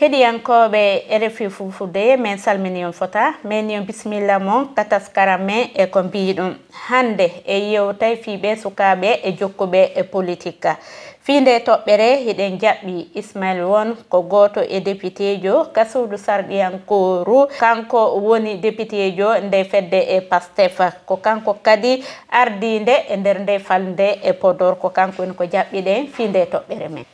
Heɗiyankoɓe RFI Fulfulde men salmini on fota men yon bisimilla mon kataskara men e ko mbiɗum hande e yewtay fiɓe sukaɓe e jokkuɓe e politique finde toɓɓere hiɗen jaɓɓi Ismail won ko goto e député jo kasudu sarɗiyankoru kanko woni député jo nde fedde e Pastef ko kanko kadi ardinde e nder nde falde e Podor ko kanko woni ko jaɓɓiɗen finde toɓɓere men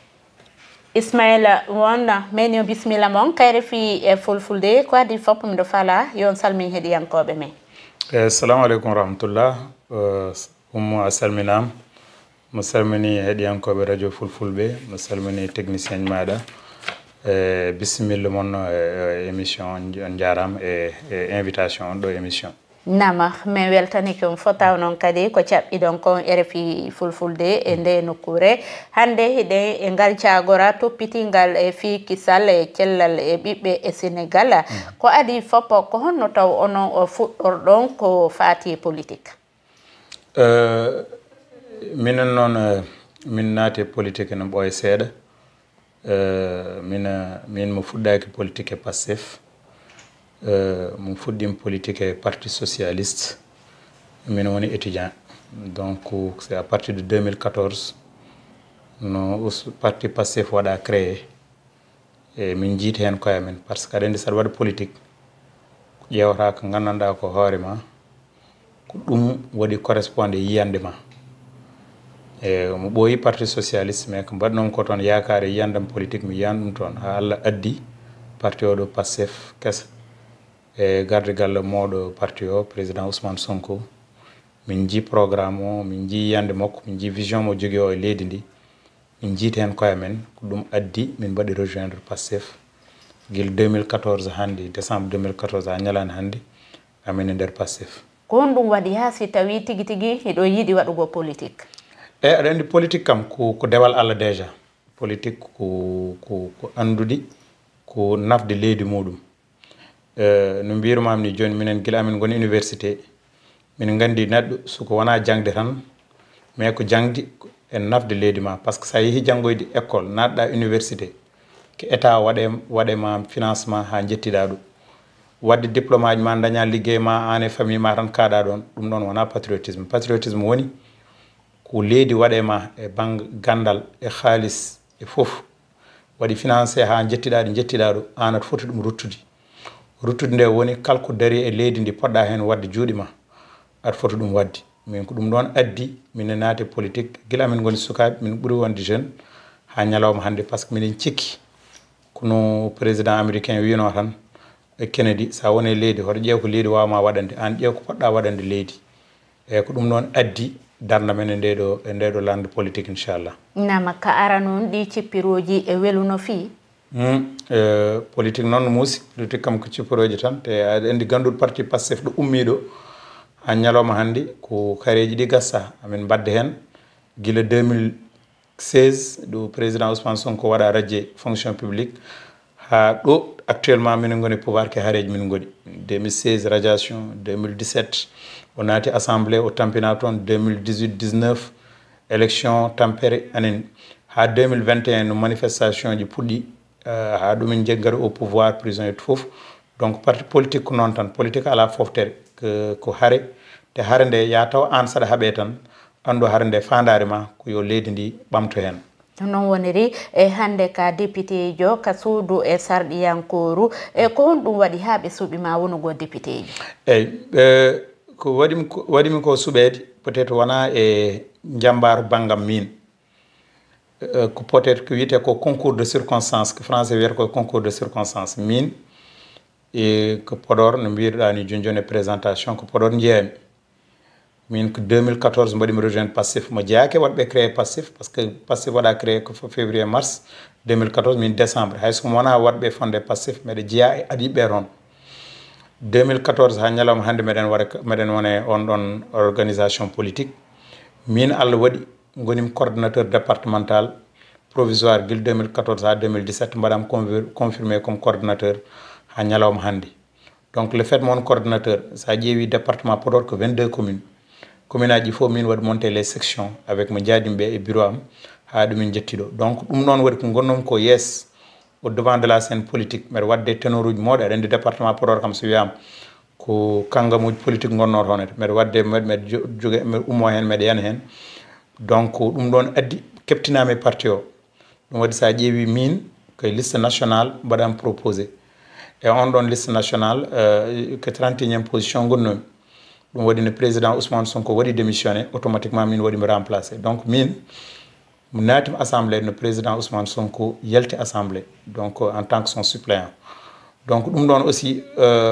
Ismaila wonna men yo bismillah mon kayre fi e Fulfulde ko adi fop mi do fala yon salmi heɗiyankoɓe men assalamu aleykum rahmatullah salminam mo salmini heɗiyankoɓe radio Fulfulɓe mo salmini technicien maɗa bisimilla mon émission on jarama e invitation on ɗo émission nama min weltani ko fota non kadi ko cabɓiɗon kon RFI Fulfulde e nde nokkure hande hiɗen e ngal cagora toppitingal e fi kisal e cellal e ɓiɓɓe e Sénégal ko adi foppo ko honno taw onon o fuɗɗorɗon ko faati politique minen noon min naati politique no ɓooya seeɗa min mo fuɗɗaki politique e Pastef mon fuɗɗima politique e parti socialiste min woni étudiant donc c'est à partir de 2014 no parti Pastef waɗa créé e min jiiti hen koye men par ce que aɗa andi saɗa waɗa politique ƴewata ko gandanɗa ko hoorema ko ɗum waɗi correspondé yiyande ma e mo ɓooyi parti socialiste mais ko mbaɗnon ko toon yakare yiyandam politique mi yiyan ɗum toon ha Allah addi parti o ɗo Pastef kesa e gardigal moɗo parti o président Ousmane Sonko min ji programme o min ji yande makko min ji vision mo jogui o e leydi ndi min jiiti hen koye men ko ɗum addi min mbaɗi rejoindre Pastef guil 2014 hande décembre 2014 ha ñalande hande amin e nder Pastef ko on ɗum waɗi ha si tawi tigui tigui hiɗo yiiɗi waɗugo politique aɗa andi politique kam ko dewal Allah déjà politique ko andude ko nafde leydi muɗum no mbirumam ni joni minen gila amin goni université min gandi neɗɗo soko wona jangde tan mais ko jangdi en nafde leydi ma par ce que sa yeehi janggoyde école natɗa université ko état waɗema financement ha jettiɗa ɗum wadde diplôme aji ma daña ligguey ma an e famille ma tan kaɗa ɗon ɗum ɗon wona patriotisme woni ko leydi waɗema e gandal e haalis e foof waɗi financé ha jettiɗa ɗo an aɗa foti ɗum ruttude nde woni kala ko dari e leydi ndi poɗɗa hen wadde juuɗe ma aɗa foti ɗum wadde min ko ɗum ɗon addi min naati politique gila min goni sukaɓe min ɓuuri wonde jeune ha ñalawma hande par ce que minen cikki kono président américain wino tan e Kennedy sa woni leydi hoto ƴeew ko leydi wawma waɗande an ƴeew ko poɗɗa waɗande leydi eyyi ko ɗum ɗon addi darna men e ndeɗo lande politique inchallah nama ka ara noon ɗi cippiroji e weluno fi politique noon no muusi politique kam ko cippiroji tan te aɗa andi ganduɗo parti Pastef ɗo ummiɗo ha ñalawma hande ko kareji ɗi gassa amin mbadde hen guila 2016 ɗo président Ousmane Sonko waɗa radje fonction publique ha ɗo actuellement minen goni pouvoir ke haareji min goni 2016 radiation 2017 o naati assemblée o tampina toon 2018-19 élection tampere anen ha 2021 no manifestation ji puɗɗi ha ɗumin jeggari au pouvoir prison et foof donc parti politique ko noon tan politique ala foftere ko haare te haare nde ya taw an saɗa haaɓe tan andu haare nde fandare ma ko yo leydi ndi ɓamto hen non woniri e hande ka député jo ka suudu e sarɗiyankoru e ko hon ɗum waɗi ha ɓe suuɓima wonugo député jo eyyi ko waɗimi ko suɓede peut être wona e jambaru banggam min ko peut être ko wiyete ko concours de circonstance ko français wiyata ko concours de circonstance min e ko Podor no mbiruɗa ni joni présentation ko Podor jeeyami min ko 2014 mbaɗimi rejoindre Pastef mo jeeyake waɗɓe créé Pastef par ce que Pastef waɗa créé ko février mars 2014 min décembre hay somo wona waɗɓe fondé Pastef meɗe jeeya e adiɓe toon 2014 ha ñalawma hande meɗen wone on ɗon organisation politique min Allah waɗi gonim coordonnateur départemental provisoire guil 2014 ha 2017 mbaɗam confirmé comme coordonnateur ha ñalawma hande donc le fait mon coordonnateur sa ƴeewi département Podor ko 22 communes commune aji fof min waɗi monté les sections avec mo jaadimɓe e bureau am ha ɗumin jettiɗo donc ɗum noon waɗi ko gonnom ko yes au devant de la scène politique mais wadde tenoruji mawɗi aɗa andi département Podor kam so wiyama ko kangamuji politique gonno toon mais wadde med jogue med ummo hen med yana hen donc ɗum ɗon addi keptinami parti o ɗum waɗi sa ƴeewi min koye liste nationale mbaɗam proposé et on ɗon liste nationale que 31e position gonnomi ɗum waɗi no président Ousmane Sonko waɗi démissionné automatiquement min waɗimi remplacé donc min mi naatimi assemblée no président Ousmane Sonko yalti assemblée donc en tant que son suppléant donc ɗum ɗon aussi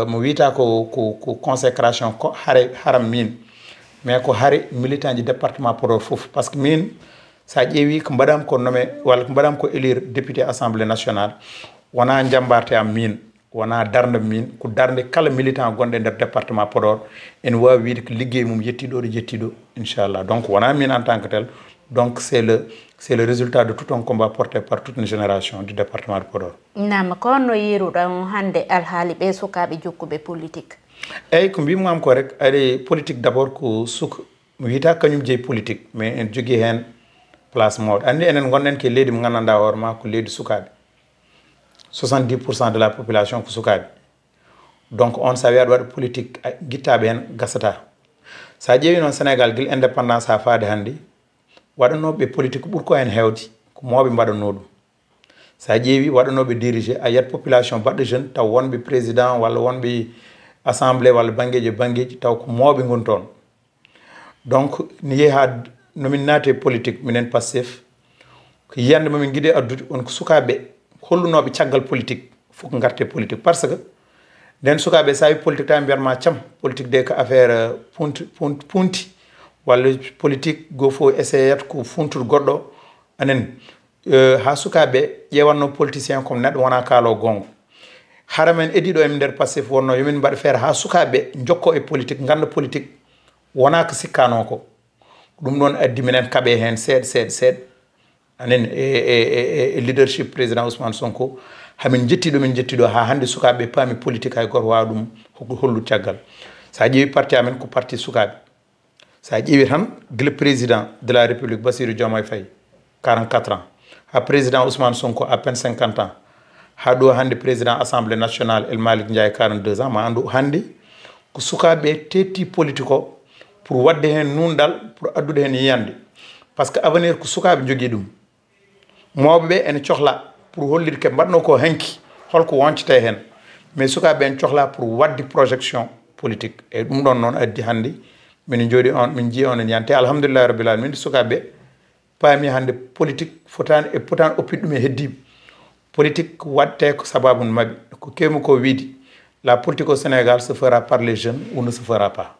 mo wiyata ko consécration ko haram min mais ko haare militant ji département Podor fof par ce que min sa ƴeewi ko mbaɗam ko nommé walla ko mbaɗam ko élire député assemblée nationale wona jambarte am min wona darde min ko darde kala militant gonɗo e nder département Podor en wawi wiide ko liggey mum yettiɗo ɗo jettiɗo inchallah donc wona min en tant que tel donc c'est le résultat de tout un combat porté par toute une génération du département de Podor. Nam ko no yiruɗon hande alhaali ɓe sukaɓe jokkuɓe politique? eyyi ko mbimam ko rek ari politique d'abord ko suka mi wiyata kañum jeeyi politique mais en jogui hen place mawɗo andi enen gonɗen ke leydi mo gandanɗa hoorema ko leydi sukaɓe 70% de la population ko sukaɓe donc on sa wiyaɗo waɗa politique guittaɓe hen gasata sa ƴeewi noon Sénégal guila indépendance ha faade hannde waɗanoɓe politique ɓuuri ko hen hewde ko mawɓe mbaɗanno ɗum sa ƴeewi waɗanoɓe dirigé a yiyat population baɗɗo jeune taw wonɓe président walla wonɓe assemblée walla bangueji taw ko mawɓe gon toon donc ni yeehi ha nomin naate politique minen Pastef ko yiyande momin guiɗe addude on ko sukaɓe hollunoɓe caggal politique fof ko garte politique par ce que nden sukaɓe sa wi politique tawi mbiyatma cam politique de ko affaire punti walla politique go fo essayat ko funtude goɗɗo anen ha sukaɓe ƴewanno politicien comme neɗɗo wona kaalo gonga hara men ediɗo e nder Pastef wonno yomin mbaɗa feere ha sukaɓe jokko e politique ganda politique wona ko sikkano ko ɗum ɗon addi minen kaaɓe hen seeɗa anen e leadership président Ousmane Sonko hamin jettiɗo ha hande sukaɓe paami politique hay goto wawa ɗum hollude caggal sa ƴeewi parti amen ko parti sukaɓe sa ƴeewi tan guila président de la république Bassirou Diomaye Faye 44 ans ha président Ousmane Sonko à peine 50 ans ha ɗo hande président assemblée nationale El Malick Ndiaye 42 ans ma andu hande ko sukaɓe tetti politique o pour wadde hen nundal pour addude hen yiyande par ce que avenir ko sukaɓe jogui ɗum mawɓeɓe ene cohla pour hollide ke mbaɗno ko hanki holko woncete hen mais sukaɓe en cohla pour wadde projection politique e ɗum ɗon noon addi hande min jooɗi on min jii on en yante alhamdulillah rabbil alamin sukaɓe paami hande politique fotani oppide ɗum e heddiɓe politique watte ko sababu mabɓe ko kewmi ko wiide la politique au Sénégal se fera par les jeunes ou ne se fera pas.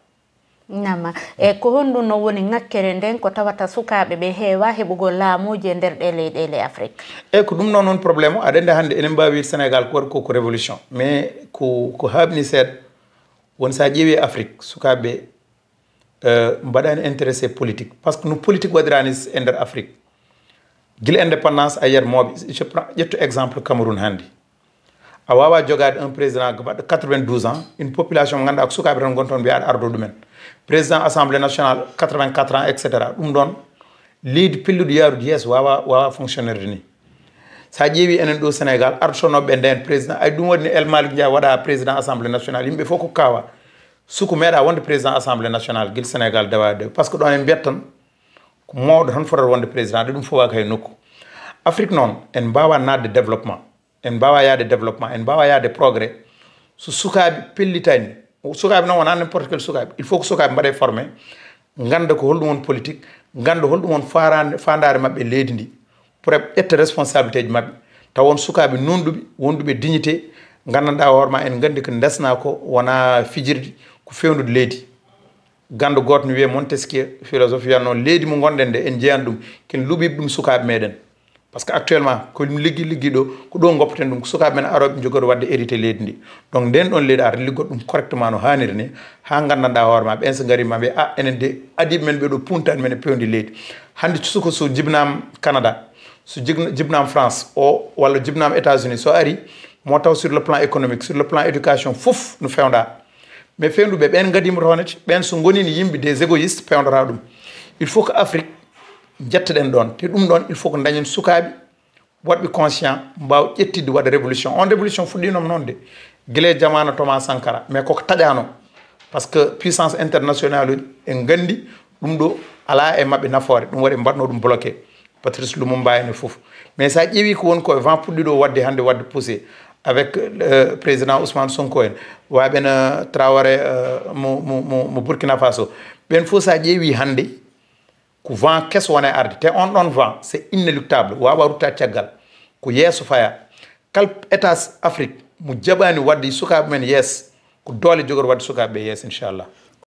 Nama e ko honɗum no woni ŋakkere nden ko tawata sukaɓe ɓe heewa heɓugol laamuji e nder ɗe leyɗele Afrique eyyi ko ɗum noon probléme o aɗa andi hannde enen mbawi Sénégal ko waɗi ko révolution mais ko haɓni seeɗa won sa ƴeewi Afrique sukaɓe mbaɗani intéressé politique par ce que no politique waɗirani e nder Afrique guila indépendance a yiyat mawɓe ƴettu exemple Cameroun hannde a wawa jogade un président ko baɗɗo 92 ans une population mo ganduɗa ko sukaɓe tan gontoon mbiya aɗa ardo ɗumen président assemblée nationale 84 ans etc. ɗum ɗon leydi pelluɗo yaarude yeeso wawa fonctionnaire ni sa ƴeewi enen ɗo Sénégal artonoɓe nden président ay ɗum waɗi ni El Malick Ndiaye waɗa président assemblée nationale yimɓe fof ko kawa suku meeɗa wonde président assemblée nationale guila Sénégal dawade par ce que ɗon en mbiyat tan ko mawɗo tan fotata wonde président de ɗum fof waka hay nokku Afrique noon en mbawa nadde développement en mbawa yaade développement en mbawa yaade progrès so sukaɓe pellitani sukaɓe noon wona n'importe quel sukaɓe il faut ko sukaɓe mbaɗe formé ganda ko holɗum won politique ganda holɗum won fandare mabɓe leydi ndi pour ƴetta responsabilité ji mabɓe taw won sukaɓe nonɗuɓe wonduɓe dignité gandanɗa hoorema en gandi ko desna ko wona fijirde ko fewnude leydi ganda goto no wiye Montesquieu philosophe wiya noon leydi mo gonɗen nde en jeeyani ɗum ken luɓiɓe ɗum sukaɓe meɗen par ce que actuellement ko liggi ɗo ko ɗo goppaten ɗum ko sukaɓe men aroɓe jogoto wadde hérité leydi ndi donc nden ɗon leydi ata liggoto ɗum correctement no hanniri ni ha gandanɗa hoorema ɓen so garima ɓe enen de adiɓe men ɓeɗo puntani men e pewndi leydi hande suko so jibnama Canada so jibnama France o walla jibnama États-Unis so ari mo taw sur le plan économique sur le plan éducation fof no fewnda mais fewnduɓe ɓen gadima ronete ɓen so gonini yimɓe des égoïstes pewndata ɗum il faut que Afrique jettoɗen ɗon te ɗum ɗon il faut ko dañen sukaɓe waɗɓe conscient mbaw ƴettidde waɗa révolution on révolution fuɗɗinom noon de guila jamana Thomas Sankara mais koko taƴano par ce que puissance internationale uji en gandi ɗum ɗo ala e mabɓe nafoore ɗum waɗi mbaɗno ɗum bloqué Patrice Lumumba ene fof mais sa ƴeewi ko woni koye vent puɗɗiɗo wadde hande wadde poussé avec président Ousmane Sonko en waɓena Traoré mo Burkina Faso ɓen fof sa ƴeewi hande ko vent keso wona e arde te on ɗon vent c'est inéluctable wawa rutta caggal ko yeeso faya kal état Afrique mo jaɓani wadde sukaɓe men yees ko doole jogori wadde sukaɓe ɓe yees inchallah